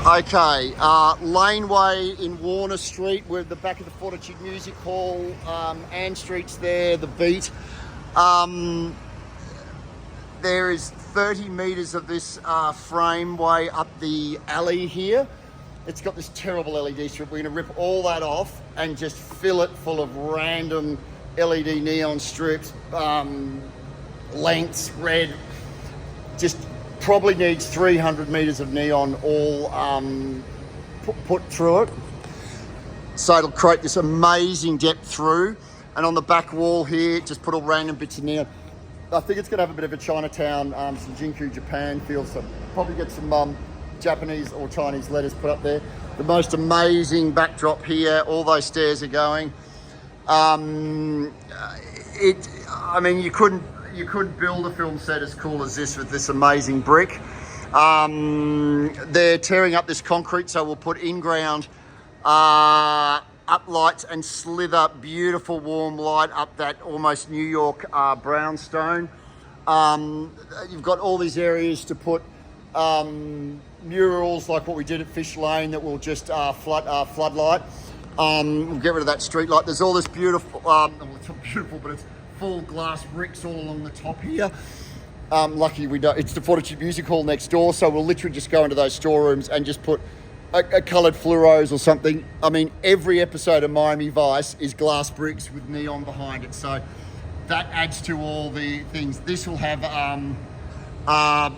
Okay, Laneway in Warner Street. We're at the back of the Fortitude Music Hall. Ann Street's there, the beat. There is 30 metres of this frameway up the alley here. It's got this terrible LED strip. We're going to rip all that off and just fill it full of random LED neon strips, lengths, red. Just probably needs 300 metres of neon all put through it. So it'll create this amazing depth through. And on the back wall here, just put all random bits of neon. I think it's going to have a bit of a Chinatown, some Jinku Japan feel. So probably get some Japanese or Chinese letters put up there. The most amazing backdrop here. All those stairs are going. I mean, you couldn't build a film set as cool as this with this amazing brick. They're tearing up this concrete, so we'll put in-ground up lights and slither beautiful warm light up that almost New York brownstone. You've got all these areas to put murals like what we did at Fish Lane that will just floodlight. We'll get rid of that street light. There's all this beautiful, well, it's not beautiful, but it's full glass bricks all along the top here. Lucky we don't, it's the Fortitude Music Hall next door, so we'll literally just go into those storerooms and just put a coloured fluoros or something. I mean, every episode of Miami Vice is glass bricks with neon behind it, so that adds to all the things. This will have, I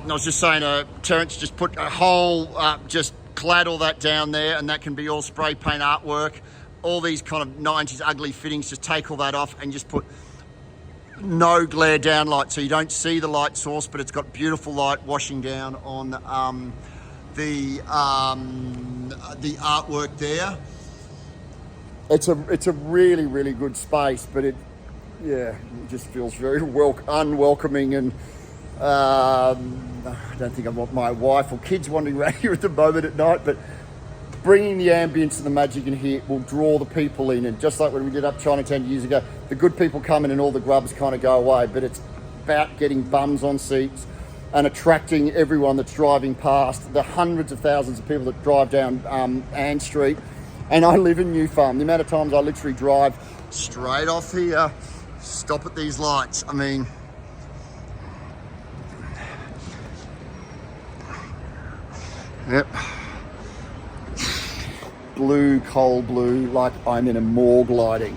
was just saying, Terence just put a whole, just clad all that down there, and that can be all spray paint artwork. All these kind of 90s ugly fittings, just take all that off and just put no glare down light, so you don't see the light source, but it's got beautiful light washing down on the artwork there. It's a really, really good space, but it just feels very unwelcoming, and I don't think I want my wife or kids wandering around here at the moment at night, but bringing the ambience and the magic in here will draw the people in. And just like when we did up Chinatown years ago, the good people come in and all the grubs kind of go away, but it's about getting bums on seats and attracting everyone that's driving past, the hundreds of thousands of people that drive down Ann Street. And I live in New Farm. The amount of times I literally drive straight off here, stop at these lights. I mean, yep. Blue, coal blue, like I'm in a morgue lighting.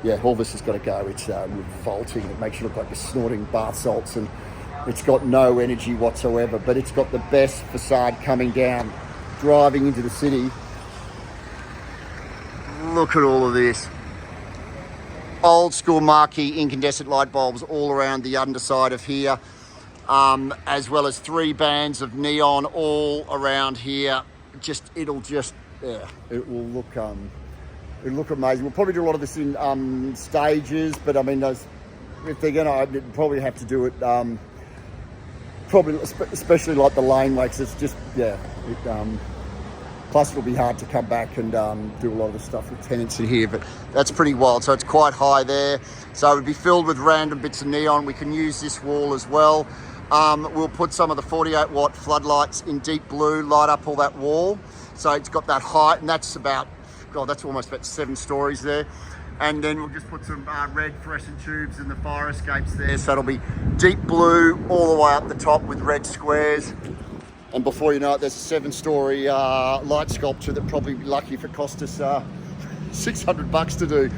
Yeah, all this has got to go. It's revolting. It makes you look like you're snorting bath salts, and it's got no energy whatsoever, but it's got the best facade coming down, driving into the city. Look at all of this. Old school marquee incandescent light bulbs all around the underside of here, as well as 3 bands of neon all around here. It will look amazing. We'll probably do a lot of this in stages, but I mean, if they're gonna, they'd probably have to do it probably especially like the laneway, because it's just plus it'll be hard to come back and do a lot of the stuff with tenants in here, but that's pretty wild. So it's quite high there, so it would be filled with random bits of neon. We can use this wall as well. We'll put some of the 48 watt floodlights in deep blue, light up all that wall. So it's got that height, and that's about, God, that's almost about 7 stories there. And then we'll just put some red fluorescent tubes in the fire escapes there. So it'll be deep blue all the way up the top with red squares. And before you know it, there's a 7-story light sculpture that probably be lucky if it cost us $600 to do.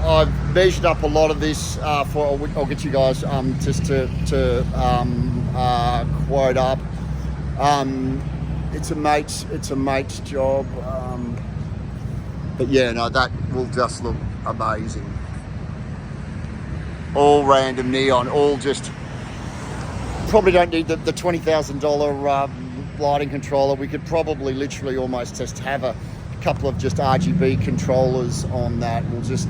I've measured up a lot of this I'll get you guys just to quote up. It's a mate's job, but yeah, no, that will just look amazing. All random neon, all just, probably don't need the $20,000 lighting controller. We could probably literally almost just have a couple of just RGB controllers on that. We'll just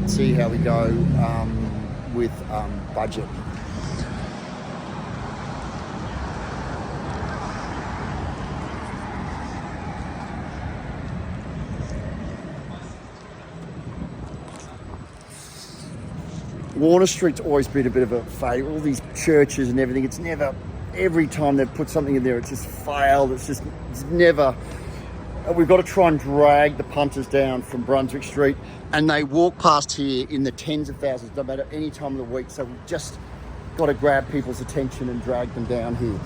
see how we go with budget. Warner Street's always been a bit of a fail. All these churches and everything, it's never, every time they've put something in there, it's just failed. It's never, we've got to try and drag the punters down from Brunswick Street, and they walk past here in the tens of thousands, no matter any time of the week. So we've just got to grab people's attention and drag them down here.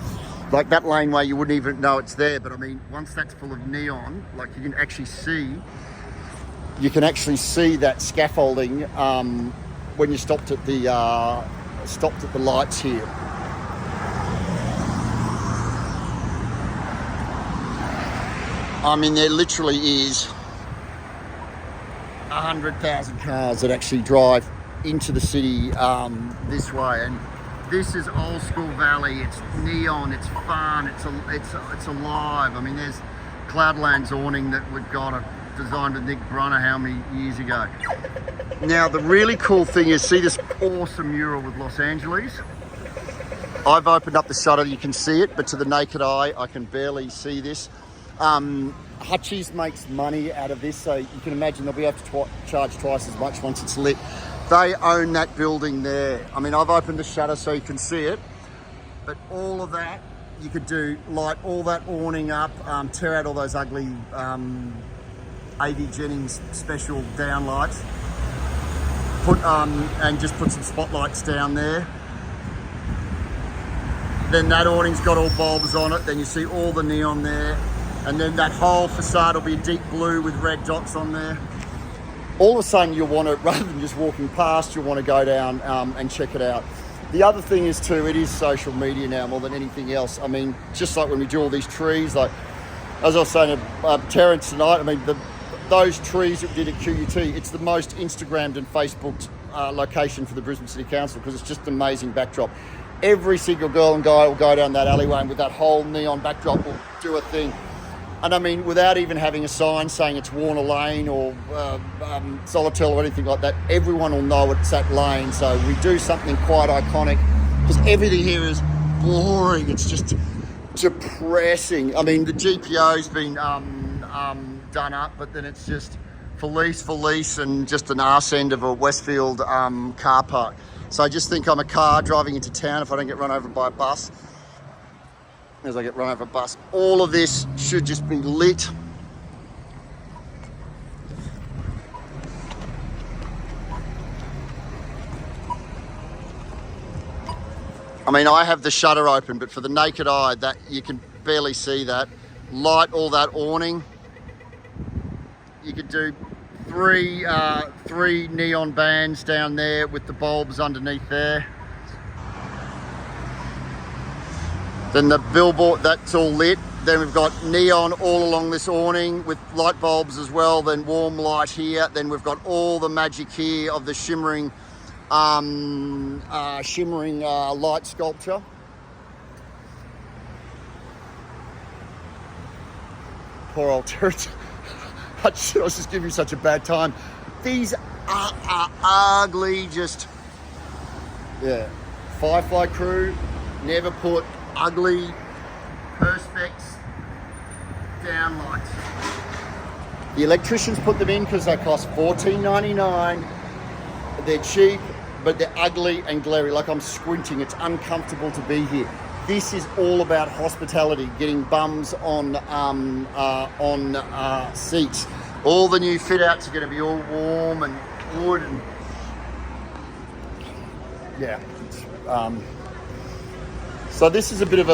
Like that laneway, you wouldn't even know it's there, but I mean, once that's full of neon, like you can actually see that scaffolding when you stopped at the lights here. I mean, there literally is 100,000 cars that actually drive into the city this way, and this is old school Valley. It's neon, it's fun, it's alive. I mean, there's Cloudland's awning that we've got designed with Nick Brunner how many years ago. Now, the really cool thing is, see this awesome mural with Los Angeles? I've opened up the shutter, you can see it, but to the naked eye, I can barely see this. Hutchies makes money out of this, so you can imagine they'll be able to charge twice as much once it's lit. They own that building there. I mean, I've opened the shutter so you can see it, but all of that, you could do, light all that awning up, tear out all those ugly A.V. Jennings special downlights, and just put some spotlights down there. Then that awning's got all bulbs on it, then you see all the neon there. And then that whole facade will be a deep blue with red dots on there. All of a sudden you'll want to, rather than just walking past, you'll want to go down and check it out. The other thing is too, it is social media now more than anything else. I mean, just like when we do all these trees, like, as I was saying to Terence tonight, I mean, those trees that we did at QUT, it's the most Instagrammed and Facebooked location for the Brisbane City Council, because it's just an amazing backdrop. Every single girl and guy will go down that alleyway, and with that whole neon backdrop will do a thing. And I mean, without even having a sign saying it's Warner Lane or Solotel or anything like that, everyone will know it's that lane. So we do something quite iconic, because everything here is boring. It's just depressing. I mean, the GPO's been done up, but then it's just for lease, and just an arse end of a Westfield car park. So I just think I'm a car driving into town if I don't get run over by a bus. As I get run over a bus, all of this should just be lit. I mean, I have the shutter open, but for the naked eye, that you can barely see that. Light all that awning. You could do three neon bands down there with the bulbs underneath there. Then the billboard, that's all lit. Then we've got neon all along this awning with light bulbs as well. Then warm light here. Then we've got all the magic here of the shimmering light sculpture. Poor old Terence. I was just giving you such a bad time. These are ugly, just, yeah. Firefly crew never put ugly perspex downlights. The electricians put them in because they cost $14.99. They're cheap, but they're ugly and glary. Like, I'm squinting. It's uncomfortable to be here. This is all about hospitality, getting bums on seats. All the new fit outs are going to be all warm and wood and yeah. So this is a bit of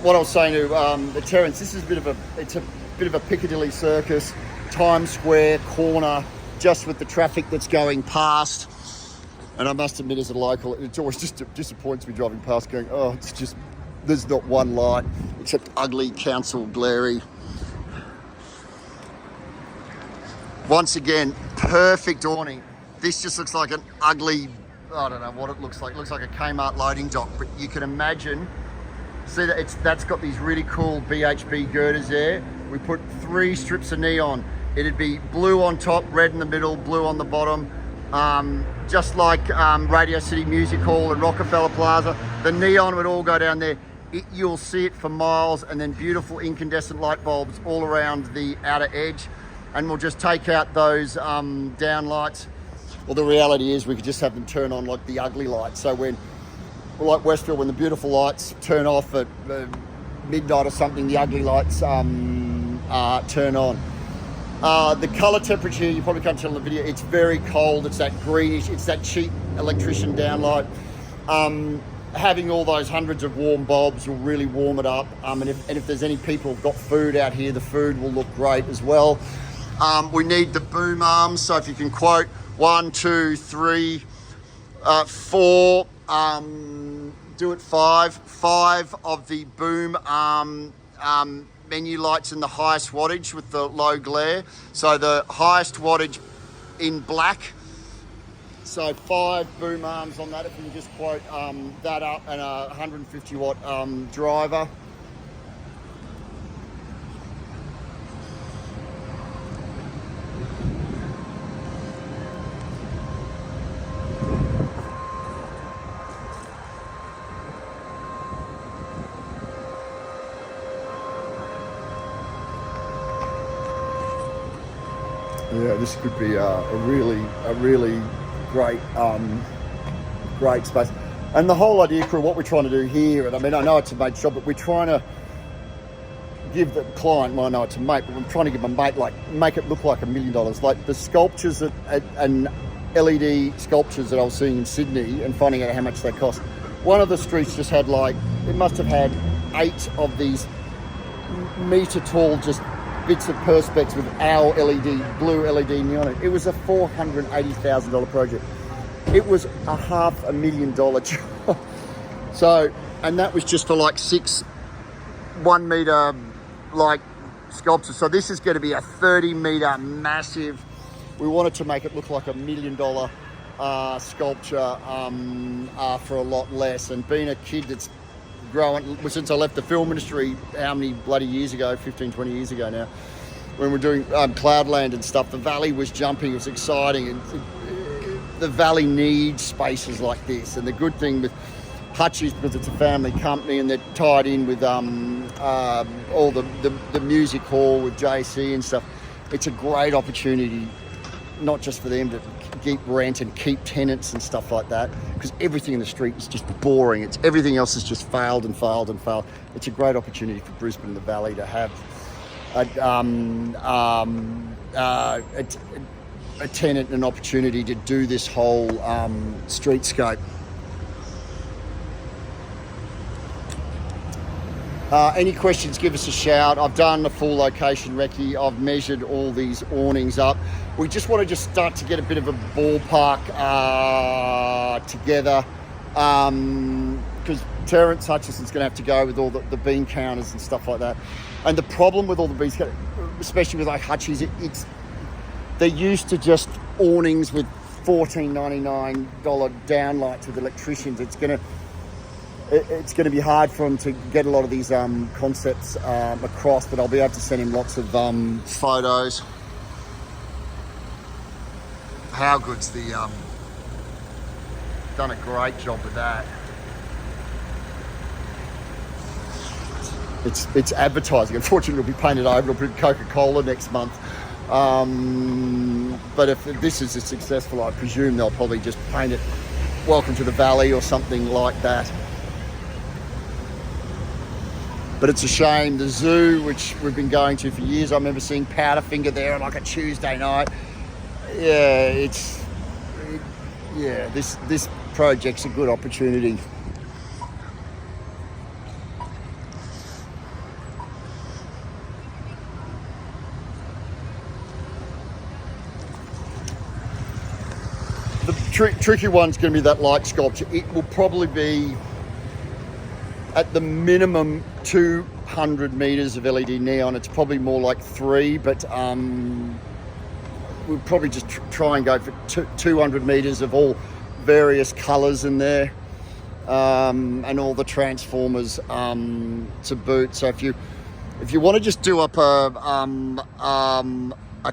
what I was saying to Terence. This is it's a bit of a Piccadilly Circus, Times Square corner, just with the traffic that's going past. And I must admit, as a local, it always just disappoints me driving past, going, oh, it's just, there's not one light except ugly council glary. Once again, perfect awning. This just looks like an ugly, I don't know what it looks like. It looks like a Kmart loading dock, but you can imagine, see that that's got these really cool BHB girders there. We put 3 strips of neon. It'd be blue on top, red in the middle, blue on the bottom. Just like Radio City Music Hall and Rockefeller Plaza, the neon would all go down there. You'll see it for miles, and then beautiful incandescent light bulbs all around the outer edge. And we'll just take out those downlights. Well, the reality is we could just have them turn on like the ugly lights. So when, like Westfield, when the beautiful lights turn off at midnight or something, the ugly lights turn on. The colour temperature, you probably can't tell in the video, it's very cold. It's that greenish, it's that cheap electrician downlight. Having all those hundreds of warm bulbs will really warm it up. And if there's any people who've got food out here, the food will look great as well. We need the boom arms. So if you can quote 1, 2, 3, 4, do it 5 of the boom arm menu lights in the highest wattage with the low glare. So the highest wattage in black. So 5 boom arms on that, if you can just quote that up, and a 150 watt driver. Yeah, this could be a really great great space. And the whole idea, crew, what we're trying to do here, and I mean, I know it's a mate's job, but we're trying to give the client, well, I know it's a mate, but I'm trying to give a mate, like, make it look like $1 million. Like the sculptures and LED sculptures that I was seeing in Sydney and finding out how much they cost. One of the streets just had, like, it must have had 8 of these metre tall just bits of perspex with our LED, blue LED neon. It was a $480,000 project. It was a $500,000 job. So, and that was just for like 6 1 metre like sculptures. So this is going to be a 30 metre massive. We wanted to make it look like $1 million sculpture for a lot less. And being a kid that's growing, since I left the film industry, how many bloody years ago, 15, 20 years ago now, when we're doing Cloudland and stuff, the valley was jumping, it was exciting, and the valley needs spaces like this. And the good thing with Hutchies, because it's a family company and they're tied in with all the music hall with JC and stuff, it's a great opportunity, not just for them to keep rent and keep tenants and stuff like that, because everything in the street is just boring. It's everything else has just failed and failed and failed. It's a great opportunity for Brisbane and the Valley to have a tenant and an opportunity to do this whole streetscape. Any questions, give us a shout. I've done the full location recce. I've measured all these awnings up. We just want to start to get a bit of a ballpark together, because Terence Hutchison's going to have to go with all the bean counters and stuff like that. And the problem with all the beans, especially with like Hutchies, they're used to just awnings with $14.99 downlights with electricians. It's going to be hard for him to get a lot of these concepts across, but I'll be able to send him lots of photos. How good's the done a great job with that. It's advertising. Unfortunately, it'll be painted over. It'll be Coca-Cola next month. But if this is successful, I presume they'll probably just paint it "Welcome to the Valley" or something like that. But it's a shame. The zoo, which we've been going to for years, I remember seeing Powderfinger there on like a Tuesday night. Yeah, this project's a good opportunity. The tricky one's going to be that light sculpture. It will probably be at the minimum 200 metres of LED neon. It's probably more like 3, but we'll probably just try and go for 200 metres of all various colours in there, and all the transformers to boot. So if you want to just do up a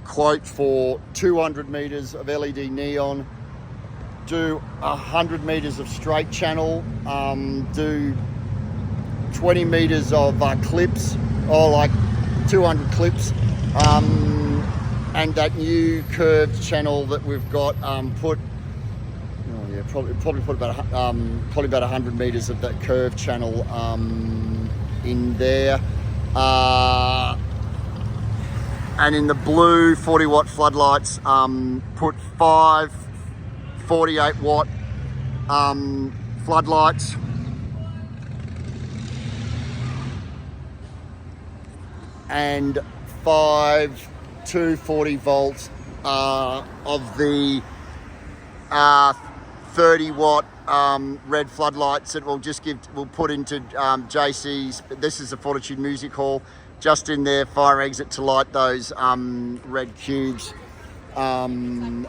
quote for 200 metres of LED neon, do 100 metres of straight channel, do 20 metres of clips, or like 200 clips, and that new curved channel that we've got put. Oh yeah, probably put about 100 meters of that curved channel in there. And in the blue 40-watt floodlights, put 5 48-watt floodlights. And 5 240 volts of the 30-watt red floodlights that we'll put into JC's. This is the Fortitude Music Hall, just in their fire exit to light those red cubes to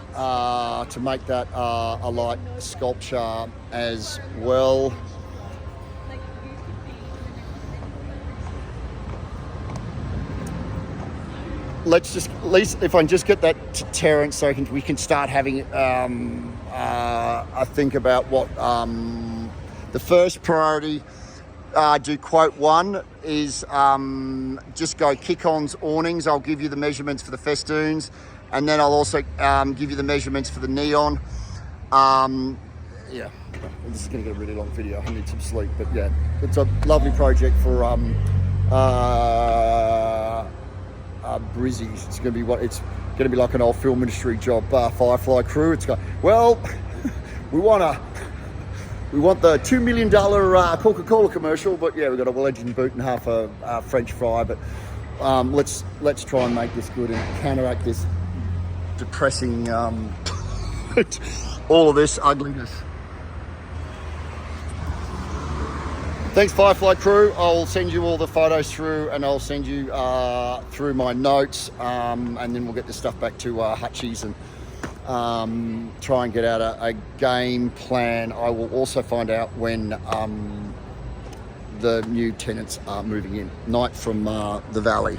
make that a light sculpture as well. Let's just, at least if I can just get that to Terrence so we can start having I think about what the first priority, do quote 1 is just go Kick-On's awnings. I'll give you the measurements for the festoons, and then I'll also give you the measurements for the neon. Yeah, this is going to get a really long video. I need some sleep, but yeah, it's a lovely project for Brizzy. It's going to be like an old film industry job. Firefly crew. It's going, well, we want the $2 million Coca-Cola commercial, but yeah, we've got a legend boot and half a French fry. But let's try and make this good and counteract this depressing all of this ugliness. Thanks, Firefly crew. I'll send you all the photos through, and I'll send you through my notes, and then we'll get this stuff back to Hutchies and try and get out a game plan. I will also find out when the new tenants are moving in. Night from the valley.